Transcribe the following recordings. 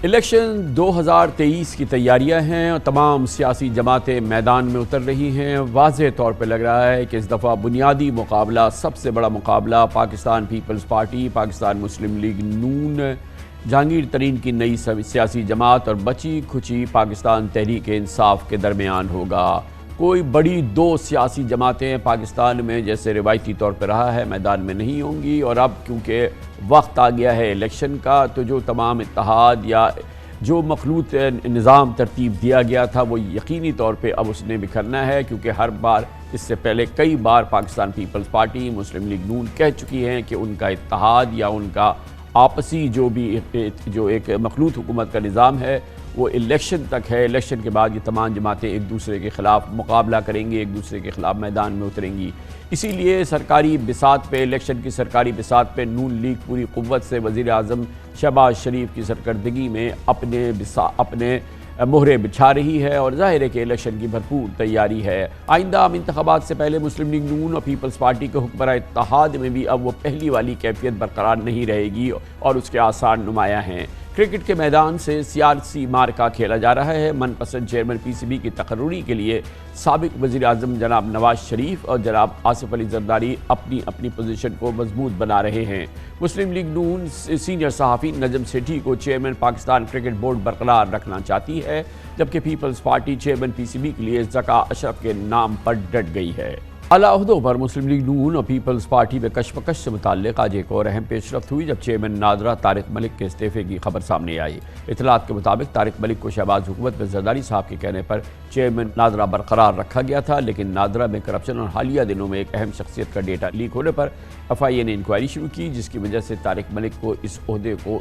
Election 2023 کی تیاریاں ہیں اور تمام سیاسی جماعتیں میدان میں اتر رہی ہیں۔ واضح طور پہ لگ رہا ہے کہ اس دفعہ بنیادی مقابلہ، سب سے بڑا مقابلہ پاکستان پیپلز پارٹی، پاکستان مسلم لیگ نون، جہانگیر ترین کی نئی سیاسی جماعت اور بچی کھچی پاکستان تحریک انصاف کے درمیان ہوگا۔ کوئی بڑی دو سیاسی جماعتیں پاکستان میں جیسے روایتی طور پہ رہا ہے میدان میں نہیں ہوں گی، اور اب کیونکہ وقت آ گیا ہے الیکشن کا، تو جو تمام اتحاد یا جو مخلوط نظام ترتیب دیا گیا تھا وہ یقینی طور پہ اب اس نے بکھرنا ہے، کیونکہ ہر بار اس سے پہلے کئی بار پاکستان پیپلز پارٹی، مسلم لیگ نون کہہ چکی ہیں کہ ان کا اتحاد یا ان کا آپسی جو ایک مخلوط حکومت کا نظام ہے وہ الیکشن تک ہے۔ الیکشن کے بعد یہ تمام جماعتیں ایک دوسرے کے خلاف مقابلہ کریں گی، ایک دوسرے کے خلاف میدان میں اتریں گی۔ اسی لیے سرکاری بساط پہ، الیکشن کی سرکاری بساط پہ نون لیگ پوری قوت سے وزیر اعظم شہباز شریف کی سرکردگی میں اپنے مہرے بچھا رہی ہے، اور ظاہر ہے کہ الیکشن کی بھرپور تیاری ہے۔ آئندہ عام انتخابات سے پہلے مسلم لیگ نون اور پیپلز پارٹی کے حکمراں اتحاد میں بھی اب وہ پہلی والی کیفیت برقرار نہیں رہے گی اور اس کے آثار نمایاں ہیں۔ کرکٹ کے میدان سے سیاسی مارکا کھیلا جا رہا ہے۔ من پسند چیئرمین پی سی بی کی تقرری کے لیے سابق وزیر اعظم جناب نواز شریف اور جناب آصف علی زرداری اپنی پوزیشن کو مضبوط بنا رہے ہیں۔ مسلم لیگ نون سینئر صحافی نجم سیٹھی کو چیئرمین پاکستان کرکٹ بورڈ برقرار رکھنا چاہتی ہے، جبکہ Peoples Party chairman P C B کے لیے ذکا اشرف کے نام پر ڈٹ گئی ہے۔ اعلیٰ عہدوں پر مسلم لیگ نون اور پیپلز پارٹی میں کشمکش سے متعلق آج ایک اور اہم پیش رفت ہوئی، جب چیئرمین نادرہ طارق ملک کے استعفے کی خبر سامنے آئی۔ اطلاعات کے مطابق طارق ملک کو شہباز حکومت میں زرداری صاحب کے کہنے پر چیئرمین نادرہ برقرار رکھا گیا تھا، لیکن نادرہ میں کرپشن اور حالیہ دنوں میں ایک اہم شخصیت کا ڈیٹا لیک ہونے پر ایف آئی اے نے انکوائری شروع کی، جس کی وجہ سے طارق ملک کو اس عہدے کو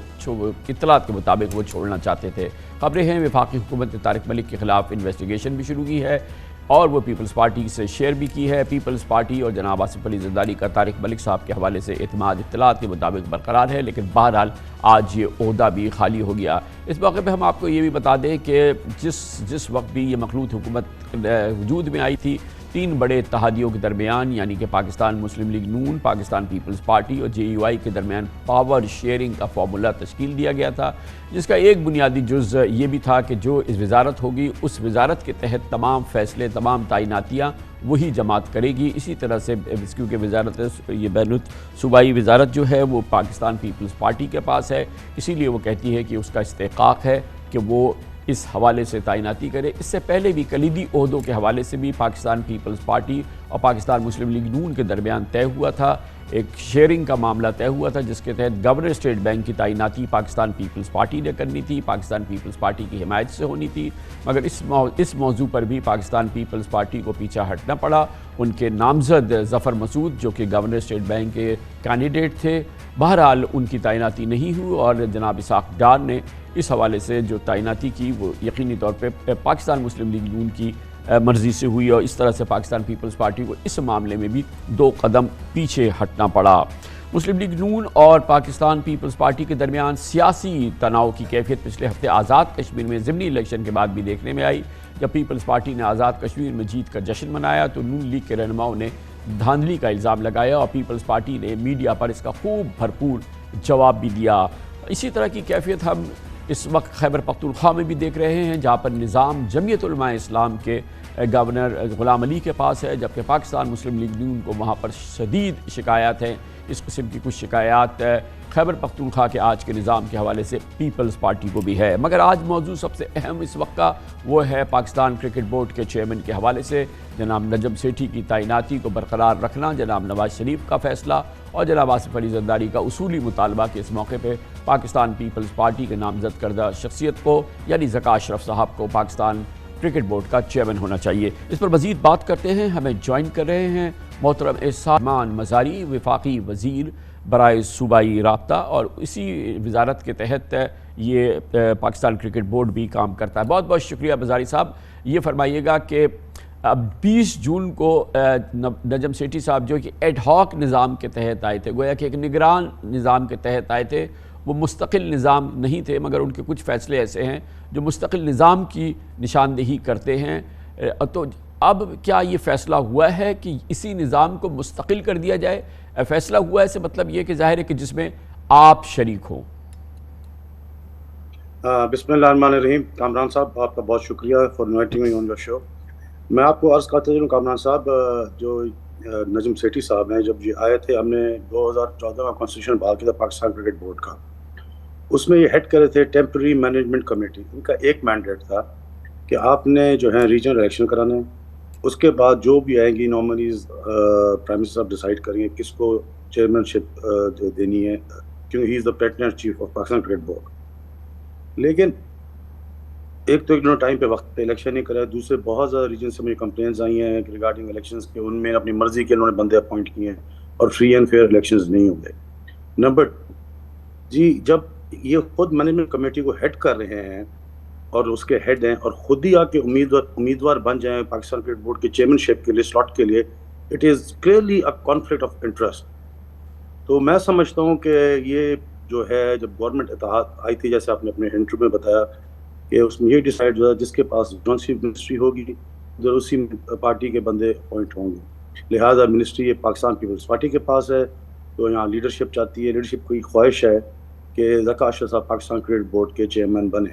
اطلاعات کے مطابق وہ چھوڑنا چاہتے تھے۔ خبریں ہیں وفاقی حکومت نے طارق ملک کے خلاف انویسٹیگیشن بھی شروع کی ہے اور وہ پیپلز پارٹی سے شیئر بھی کی ہے۔ پیپلز پارٹی اور جناب آصف علی زرداری کا طارق ملک صاحب کے حوالے سے اعتماد اطلاعات کے مطابق برقرار ہے، لیکن بہرحال آج یہ عہدہ بھی خالی ہو گیا۔ اس موقع پہ ہم آپ کو یہ بھی بتا دیں کہ جس وقت بھی یہ مخلوط حکومت وجود میں آئی تھی، تین بڑے اتحادیوں کے درمیان یعنی کہ پاکستان مسلم لیگ نون، پاکستان پیپلز پارٹی اور جے یو آئی کے درمیان پاور شیئرنگ کا فارمولہ تشکیل دیا گیا تھا، جس کا ایک بنیادی جز یہ بھی تھا کہ جو اس وزارت ہوگی اس وزارت کے تحت تمام فیصلے، تمام تعیناتیاں وہی جماعت کرے گی۔ اسی طرح سے کیونکہ وزارت یہ بین صوبائی وزارت جو ہے وہ پاکستان پیپلز پارٹی کے پاس ہے، اسی لیے وہ کہتی ہے کہ اس کا استحقاق ہے کہ وہ اس حوالے سے تعیناتی کرے۔ اس سے پہلے بھی کلیدی عہدوں کے حوالے سے بھی پاکستان پیپلز پارٹی اور پاکستان مسلم لیگ نون کے درمیان طے ہوا تھا، ایک شیئرنگ کا معاملہ طے ہوا تھا، جس کے تحت گورنر اسٹیٹ بینک کی تعیناتی پاکستان پیپلز پارٹی نے کرنی تھی، پاکستان پیپلز پارٹی کی حمایت سے ہونی تھی، مگر اس موضوع پر بھی پاکستان پیپلز پارٹی کو پیچھا ہٹنا پڑا۔ ان کے نامزد ظفر مسعود جو کہ گورنر اسٹیٹ بینک کے کینڈیڈیٹ تھے، بہرحال ان کی تعیناتی نہیں ہوئی، اور جناب اسحاق ڈار نے اس حوالے سے جو تعیناتی کی وہ یقینی طور پہ پاکستان مسلم لیگ نون کی مرضی سے ہوئی، اور اس طرح سے پاکستان پیپلز پارٹی کو اس معاملے میں بھی دو قدم پیچھے ہٹنا پڑا۔ مسلم لیگ نون اور پاکستان پیپلز پارٹی کے درمیان سیاسی تناؤ کی کیفیت پچھلے ہفتے آزاد کشمیر میں ضمنی الیکشن کے بعد بھی دیکھنے میں آئی۔ جب پیپلز پارٹی نے آزاد کشمیر میں جیت کا جشن منایا تو نون لیگ کے رہنماؤں نے دھاندلی کا الزام لگایا، اور پیپلز پارٹی نے میڈیا پر اس کا خوب بھرپور جواب بھی دیا۔ اسی طرح کی کیفیت ہم اس وقت خیبر پختونخوا میں بھی دیکھ رہے ہیں، جہاں پر نظام جمعیت علماء اسلام کے گورنر غلام علی کے پاس ہے، جبکہ پاکستان مسلم لیگ نون کو وہاں پر شدید شکایات ہیں۔ اس قسم کی کچھ شکایات خیبر پختونخوا کے آج کے نظام کے حوالے سے پیپلز پارٹی کو بھی ہے۔ مگر آج موضوع سب سے اہم اس وقت کا وہ ہے پاکستان کرکٹ بورڈ کے چیئرمین کے حوالے سے جناب نجم سیٹھی کی تعیناتی کو برقرار رکھنا، جناب نواز شریف کا فیصلہ اور جناب آصف علی زرداری کا اصولی مطالبہ کہ اس موقع پہ پاکستان پیپلز پارٹی کے نامزد کردہ شخصیت کو یعنی ذکا اشرف صاحب کو پاکستان کرکٹ بورڈ کا چیئرمین ہونا چاہیے۔ اس پر مزید بات کرتے ہیں، ہمیں جوائن کر رہے ہیں محترم احسان مزاری، وفاقی وزیر برائے صوبائی رابطہ، اور اسی وزارت کے تحت یہ پاکستان کرکٹ بورڈ بھی کام کرتا ہے۔ بہت بہت شکریہ مزاری صاحب۔ یہ فرمائیے گا کہ اب 20 جون کو نجم سیٹھی صاحب جو کہ ایڈ ہاک نظام کے تحت آئے تھے، گویا کہ ایک نگران نظام کے تحت آئے تھے، وہ مستقل نظام نہیں تھے، مگر ان کے کچھ فیصلے ایسے ہیں جو مستقل نظام کی نشاندہی کرتے ہیں، تو اب کیا یہ فیصلہ ہوا ہے کہ اسی نظام کو مستقل کر دیا جائے؟ فیصلہ ہوا ہے سے مطلب یہ کہ ظاہر ہے کہ جس میں آپ شریک ہوں۔ بسم اللہ الرحمن الرحیم. کامران صاحب آپ کا بہت شکریہ for inviting me on your show. میں آپ کو عرض کرتا ہوں کامران صاحب، جو نجم سیٹھی صاحب ہیں، جب یہ آئے تھے، ہم نے 2014 میں کانسٹیٹیوشن بحال کیا تھا پاکستان کرکٹ بورڈ کا. اس میں یہ ہیڈ کرے تھے ٹیمپرری مینجمنٹ کمیٹی. ان کا ایک مینڈیٹ تھا کہ آپ نے جو ہے ریجنل الیکشن کرانے ہیں. اس کے بعد جو بھی آئیں گی نامنیز پرائم منسٹر صاحب ڈیسائیڈ کریں گے کس کو چیئرمین شپ دینی ہے، کیونکہ he is the president chief of Pakistan cricket board. لیکن ایک تو انہوں نے ٹائم پہ وقت پہ الیکشن نہیں کرا، دوسرے بہت زیادہ ریجن سے مجھے کمپلینس آئی ہیں ریگارڈنگ الیکشنز کے، ان میں اپنی مرضی کے انہوں نے بندے اپوائنٹ کیے ہیں اور فری اینڈ فیئر الیکشنز نہیں ہوں گے. نمبر جی، جب یہ خود مینجمنٹ کمیٹی کو ہیڈ کر رہے ہیں اور اس کے ہیڈ ہیں اور خود ہی آ کے امیدوار بن جائیں پاکستان کرکٹ بورڈ کے چیئرمین شپ کے لیے سلاٹ کے لیے، it is clearly a conflict of interest. تو میں سمجھتا ہوں کہ یہ جو ہے، جب گورنمنٹ اتحاد آئی تھی، جیسے آپ نے اپنے انٹرویو میں بتایا، کہ اس میں یہ ڈیسائیڈ ہوا جس کے پاس جونسی منسٹری ہوگی ادھر اسی پارٹی کے بندے اپوائنٹ ہوں گے. لہٰذا منسٹری یہ پاکستان پیپلز پارٹی کے پاس ہے، تو یہاں لیڈرشپ چاہتی ہے، لیڈرشپ کی خواہش ہے کہ ذکا اشرف صاحب پاکستان کرکٹ بورڈ کے چیئرمین بنے.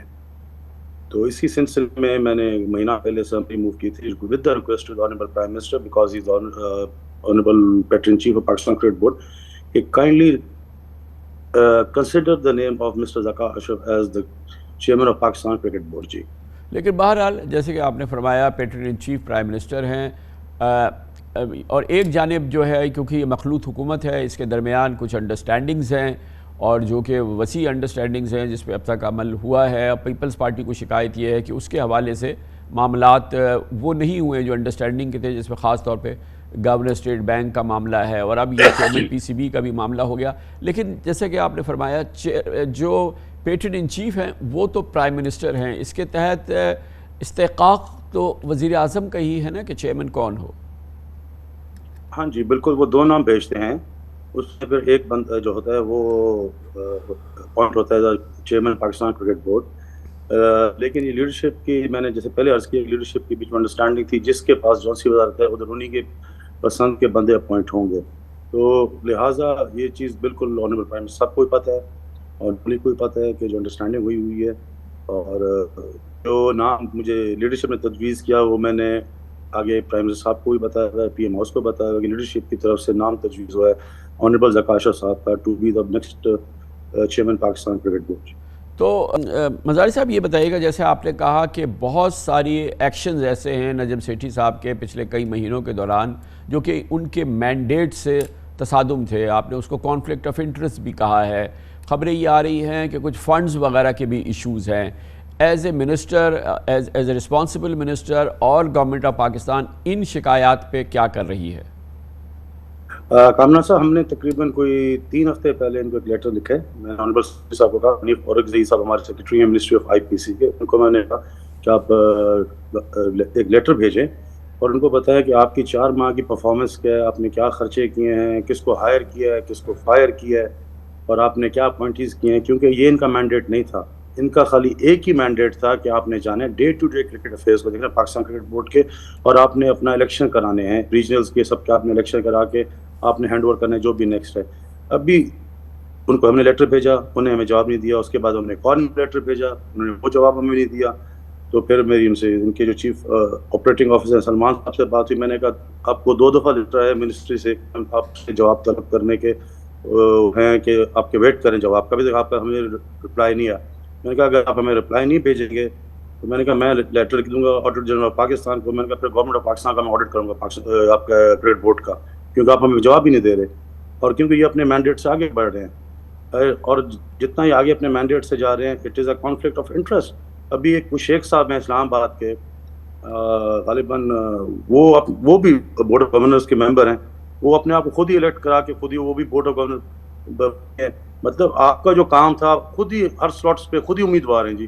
تو اسی سلسلے میں نے مہینہ پہلے اسمبلی موو کی تھی with the request to honourable prime minister, because he is honourable patron chief of Pakistan cricket board, کہ kindly consider the name of mister Zaka Ashraf as the chairman of Pakistan cricket board. جی، لیکن بہرحال جیسے کہ آپ نے فرمایا patron in chief prime minister ہیں، اور ایک جانب جو ہے کیونکہ یہ مخلوط حکومت ہے، اس کے درمیان کچھ انڈرسٹینڈنگز ہیں اور جو کہ وسیع انڈرسٹینڈنگز ہیں جس پہ اب تک عمل ہوا ہے. پیپلز پارٹی کو شکایت یہ ہے کہ اس کے حوالے سے معاملات وہ نہیں ہوئے جو انڈرسٹینڈنگ کے تھے، جس میں خاص طور پہ گورنر اسٹیٹ بینک کا معاملہ ہے، اور اب یہ چیئرمین پی سی بی کا بھی معاملہ ہو گیا. لیکن جیسے کہ آپ نے فرمایا جو پیٹرن ان چیف ہیں وہ تو پرائم منسٹر ہیں، اس کے تحت استحقاق تو وزیر اعظم کا ہی ہے نا کہ چیئرمین کون ہو. ہاں جی بالکل، وہ دو نام بھیجتے ہیں، اس میں پھر ایک بندہ جو ہوتا ہے وہ اپوائنٹ ہوتا ہے چیئرمین پاکستان کرکٹ بورڈ. لیکن یہ لیڈرشپ کی، میں نے جیسے پہلے عرض کیا، لیڈرشپ کی بیچ میں انڈرسٹینڈنگ تھی جس کے پاس جونسی وزارت ہے ادھر انہیں کے پسند کے بندے اپوائنٹ ہوں گے. تو لہٰذا یہ چیز بالکل آنریبل پرائم منسٹر صاحب کو بھی پتہ ہے اور پولیس کو بھی پتہ ہے کہ جو انڈرسٹینڈنگ ہوئی ہے. اور جو نام مجھے لیڈرشپ نے تجویز کیا وہ میں نے آگے پرائم منسٹر صاحب کو بھی بتایا ہے، پی ایم ہاؤس کو بتایا کہ لیڈرشپ کی طرف سے نام تجویز ہوا ہے آنریبل ذکا اشرف صاحب کا to be the next chairman Pakistan cricket board. تو مزاری صاحب یہ بتائیے گا، جیسے آپ نے کہا کہ بہت ساری ایکشنز ایسے ہیں نجم سیٹھی صاحب کے پچھلے کئی مہینوں کے دوران جو کہ ان کے مینڈیٹ سے تصادم تھے، آپ نے اس کو کانفلکٹ آف انٹرسٹ بھی کہا ہے. خبریں یہ آ رہی ہیں کہ کچھ فنڈز وغیرہ کے بھی ایشوز ہیں. As a minister, as a responsible minister, اور گورنمنٹ آف پاکستان ان شکایات پہ کیا کر رہی ہے؟ کامنا صاحب، ہم نے تقریباً کوئی 3 ہفتے پہلے ان کو ایک لیٹر لکھا ہے. میں آنریبل صاحب کو کہا، حنیف اورگزئی صاحب ہمارے سیکرٹری ہیں منسٹری آف آئی پی سی کے، ان کو میں نے کہا کہ آپ ایک لیٹر بھیجیں اور ان کو بتایا کہ آپ کی 4 ماہ کی پرفارمنس کیا ہے، آپ نے کیا خرچے کیے ہیں، کس کو ہائر کیا ہے، کس کو فائر کیا ہے، اور آپ نے کیا اپوائنٹیز کیے ہیں. کیونکہ یہ ان کا مینڈیٹ نہیں تھا، ان کا خالی ایک ہی مینڈیٹ تھا کہ آپ نے جانے day to day cricket affairs کو دیکھنا پاکستان کرکٹ بورڈ کے، اور آپ نے اپنا الیکشن کرانے ہیں ریجنلز کے سب کے، آپ نے الیکشن کرا کے آپ نے ہینڈ اوور کرنا ہے جو بھی نیکسٹ ہے. ابھی ان کو ہم نے لیٹر بھیجا، انہیں ہمیں جواب نہیں دیا. اس کے بعد ہم نے ایک اور لیٹر بھیجا، انہوں نے وہ جواب ہمیں نہیں دیا. تو پھر میری ان سے، ان کے جو چیف آپریٹنگ آفیسر سلمان صاحب سے بات ہوئی. میں نے کہا آپ کو 2 دفعہ لیٹر ہے منسٹری سے، آپ سے جواب طلب کرنے کے ہیں کہ آپ کے ویٹ کریں جواب کا، بھی آپ کا ہمیں رپلائی نہیں آیا. میں نے کہا اگر آپ ہمیں رپلائی نہیں بھیجیں گے تو میں نے کہا میں لیٹر لکھ دوں گا آڈیٹر جنرل آف پاکستان کو. میں نے کہا پھر گورنمنٹ آف پاکستان کا میں آڈٹ کروں گا آپ کا کرکٹ بورڈ کا، کیونکہ آپ ہمیں جواب ہی نہیں دے رہے، اور کیونکہ یہ اپنے مینڈیٹ سے آگے بڑھ رہے ہیں، اور جتنا ہی آگے اپنے مینڈیٹ سے جا رہے ہیں it is a conflict of interest. ابھی ایک شیخ صاحب ہیں اسلام آباد کے، غالباً وہ بھی بورڈ آف گورنرز کے ممبر ہیں، وہ اپنے آپ کو خود ہی الیکٹ کرا کے خود ہی وہ بھی بورڈ آف گورنر. مطلب آپ کا جو کام تھا خود ہی ہر سلاٹس پہ خود ہی امیدوار ہیں. جی،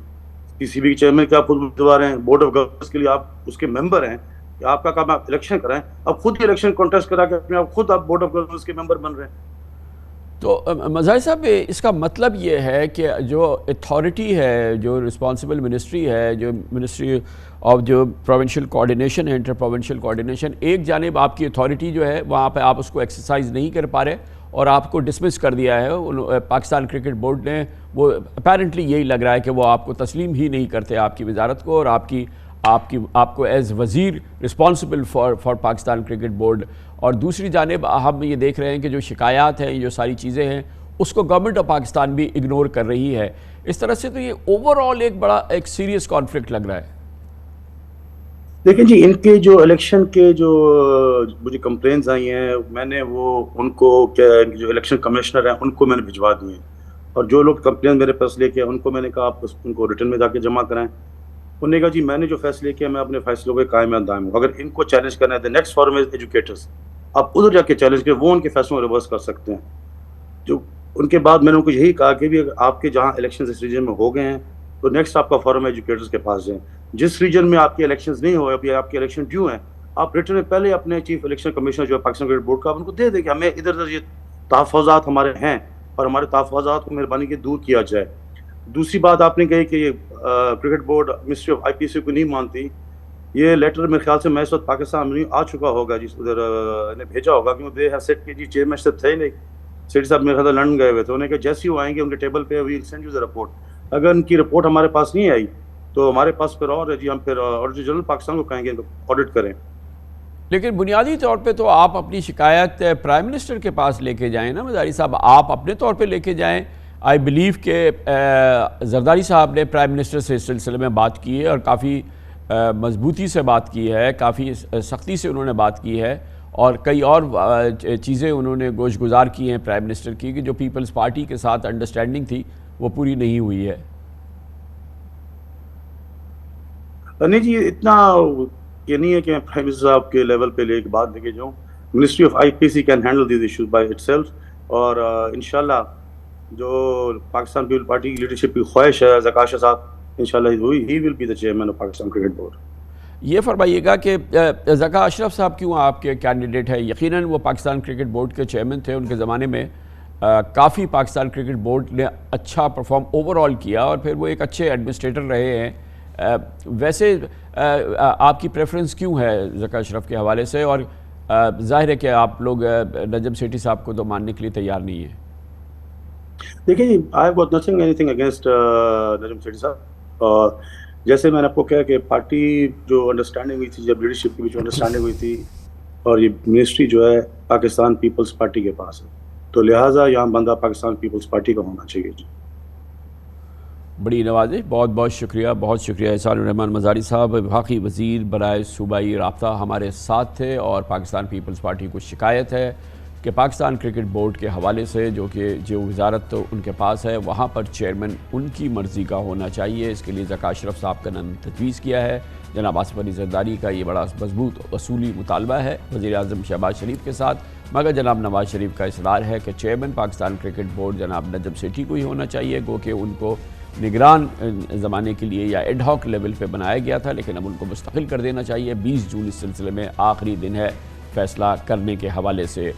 پی سی بی کے چیئرمین کے آپ خود امیدوار ہیں، بورڈ آف گورنرز کے لیے آپ اس کے ممبر ہیں، آپ کا کام آپ الیکشن کرائیں. اب خود ہی الیکشن کانٹیسٹ کرا کے اپنے آپ خود آپ بورڈ آف گورنرز کے ممبر بن رہے ہیں. تو مظاہر صاحب اس کا مطلب یہ ہے کہ جو اتھارٹی ہے، جو رسپانسبل منسٹری ہے، جو منسٹری آف جو پروونشل کوارڈینیشن ہے، انٹر پروونشل کوارڈینیشن، ایک جانب آپ کی اتھارٹی جو ہے وہاں پہ آپ اس کو ایکسرسائز نہیں کر پا رہے، اور آپ کو ڈسمس کر دیا ہے پاکستان کرکٹ بورڈ نے، وہ اپیرنٹلی یہی لگ رہا ہے کہ وہ آپ کو تسلیم ہی نہیں کرتے آپ کی وزارت کو، اور آپ کو ایز وزیر responsible for Pakistan cricket board. اور دوسری جانب ہم یہ دیکھ رہے ہیں کہ جو شکایات ہیں، جو ساری چیزیں ہیں، اس کو گورنمنٹ آف پاکستان بھی اگنور کر رہی ہے. اس طرح سے تو یہ اوور آل ایک سیریس کانفلکٹ لگ رہا ہے. دیکھیں جی، ان کے جو الیکشن کے جو مجھے کمپلینز آئی ہیں، میں نے وہ ان کو جو الیکشن کمشنر ہیں ان کو میں نے بھجوا دی ہیں، اور جو لوگ کمپلین میرے پاس لے کے ان کو میں نے کہا آپ ان کو ریٹن میں جا کے جمع کرائیں. انہوں نے کہا جی میں نے جو فیصلے کیا میں اپنے فیصلوں پہ قائم دائم ہوں، اگر ان کو چیلنج کرنا ہے the next forum is educators، آپ ادھر جا کے چیلنج کریں، وہ ان کے فیصلوں کو ریورس کر سکتے ہیں. جو ان کے بعد میں نے ان کو یہی کہا کہ بھی اگر آپ کے جہاں الیکشن اس ریجن میں ہو گئے ہیں تو نیکسٹ آپ کا فورم ایجوکیٹرز کے پاس جائیں. جس ریجن میں آپ کے الیکشنز نہیں ہوئے، ابھی آپ کے الیکشن ڈیو ہیں، آپ ریٹن میں پہلے اپنے چیف الیکشن کمیشنر جو ہے پاکستان کرکٹ بورڈ کا، آپ ان کو دے دیں کہ ہمیں ادھر یہ تحفظات ہمارے ہیں اور ہمارے تحفظات کو مہربانی کے دور کیا جائے. دوسری بات آپ نے کہی کہ یہ cricket board ministry of IPC کو نہیں مانتی. یہ لیٹر میرے خیال سے میں اس وقت پاکستان میں آ چکا ہوگا، جس ادھر نے بھیجا ہوگا، کیونکہ دے ہیو سیٹ کہ جی چیئرمین صاحب تھے نہیں، سیٹی صاحب میرے خیال سے لندن گئے ہوئے تھے. انہوں نے کہا جیسے ہی وہ آئیں گے ان کے ٹیبل پہ we will send you the report. اگر ان کی رپورٹ ہمارے پاس نہیں آئی تو ہمارے پاس پھر اور ہے جی، ہم پھر آڈیٹر جنرل پاکستان کو کہیں گے آڈٹ کریں. لیکن بنیادی طور پہ تو آپ اپنی شکایت پرائم منسٹر کے پاس لے کے جائیں نا مزاری صاحب، آپ اپنے طور پہ لے کے جائیں. آئی بلیو کہ زرداری صاحب نے پرائم منسٹر سے اس سلسلے میں بات کی ہے اور کافی مضبوطی سے بات کی ہے، کافی سختی سے انہوں نے بات کی ہے، اور کئی اور چیزیں انہوں نے گوش گزار کی ہیں پرائم منسٹر کی کہ جو پیپلز پارٹی کے ساتھ انڈرسٹینڈنگ تھی وہ پوری نہیں ہوئی ہے. نہیں جی، اتنا یہ نہیں ہے کہ میں پرائم منسٹر صاحب کے لیول پہ ایک بات لے کے جاؤں. Ministry of IPC can handle these issues by اٹ سیلف، اور انشاءاللہ جو پاکستان پیپل پارٹی کی لیڈرشپ کی خواہش ہے زکاشہ صاحب، انشاءاللہ he will be the chairman of Pakistan cricket board. یہ فرمائیے گا کہ زکا اشرف صاحب کیوں آپ کے کینڈیڈیٹ ہے؟ یقیناً وہ پاکستان کرکٹ بورڈ کے چیئرمین تھے، ان کے زمانے میں کافی پاکستان کرکٹ بورڈ نے اچھا پرفارم اوور آل کیا، اور پھر وہ ایک اچھے ایڈمنسٹریٹر رہے ہیں. ویسے آپ کی پریفرنس کیوں ہے زکا اشرف کے حوالے سے؟ اور ظاہر ہے کہ آپ لوگ نجم سیٹھی صاحب کو تو ماننے کے لیے تیار نہیں ہیں. دیکھیں جی، I have got nothing anything against Najam Sethi صاحب. جیسے میں نے آپ کو کہا کہ پارٹی جو انڈرسٹینڈنگ ہوئی تھی، جب لیڈرشپ کی بھی جو انڈرسٹینڈنگ ہوئی تھی، اور یہ منسٹری جو ہے پاکستان پیپلز پارٹی کے پاس ہے، تو لہٰذا یہاں بندہ پاکستان پیپلز پارٹی کا ہونا چاہیے. جی بڑی نوازش، بہت بہت شکریہ، بہت شکریہ. احسان الرحمان مزاری صاحب وفاقی وزیر برائے صوبائی رابطہ ہمارے ساتھ تھے، اور پاکستان پیپلز پارٹی کو شکایت ہے کہ پاکستان کرکٹ بورڈ کے حوالے سے جو وزارت ان کے پاس ہے وہاں پر چیئرمین ان کی مرضی کا ہونا چاہیے. اس کے لیے زکا اشرف صاحب کا نام تجویز کیا ہے. جناب آصف علی زرداری کا یہ بڑا مضبوط اصولی مطالبہ ہے وزیر اعظم شہباز شریف کے ساتھ، مگر جناب نواز شریف کا اصرار ہے کہ چیئرمین پاکستان کرکٹ بورڈ جناب نجم سیٹھی کو ہی ہونا چاہیے، گو کہ ان کو نگران زمانے کے لیے یا ایڈ ہاک لیول پہ بنایا گیا تھا، لیکن اب ان کو مستقل کر دینا چاہیے. 20 جون اس سلسلے میں آخری دن ہے فیصلہ کرنے کے حوالے سے.